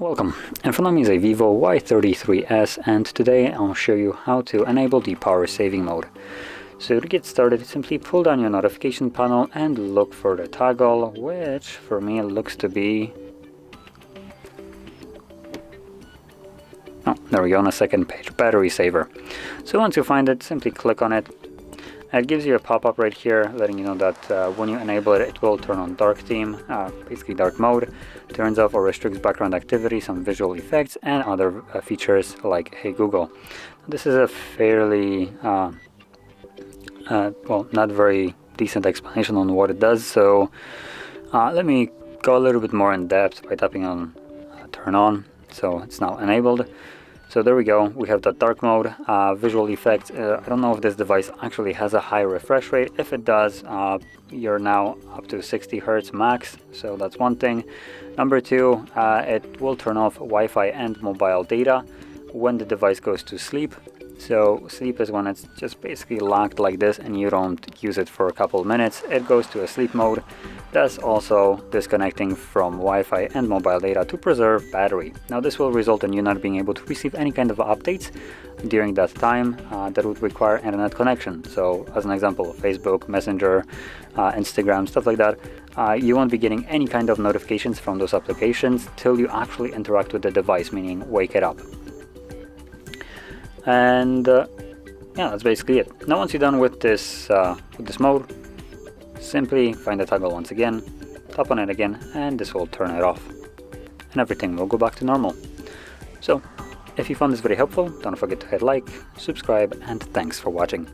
Welcome, in front of me is a VIVO Y33s, and today I'll show you how to enable the power saving mode. So to get started, simply pull down your notification panel and look for the toggle, which for me looks to be... oh, there we go, on the second page, battery saver. So once you find it, simply click on it. It gives you a pop-up right here letting you know that when you enable it, it will turn on dark theme, basically dark mode, turns off or restricts background activity, some visual effects, and other features like Hey Google. This is a fairly, well, not very decent explanation on what it does, so let me go a little bit more in depth by tapping on turn on. So it's now enabled. So there we go, we have the dark mode, visual effects. I don't know if this device actually has a high refresh rate. If it does, you're now up to 60 Hz max, so that's one thing. Number two, it will turn off Wi-Fi and mobile data when the device goes to sleep. So sleep is when it's just basically locked like this and you don't use it for a couple of minutes. It goes to a sleep mode, thus also disconnecting from Wi-Fi and mobile data to preserve battery. Now this will result in you not being able to receive any kind of updates during that time that would require internet connection. So as an example, Facebook, Messenger, Instagram, stuff like that, you won't be getting any kind of notifications from those applications till you actually interact with the device, meaning wake it up. And yeah, that's basically it. Now once you're done with this mode, simply find the toggle once again, tap on it again, and this will turn it off and everything will go back to normal. So if you found this very helpful, don't forget to hit like, subscribe, and thanks for watching.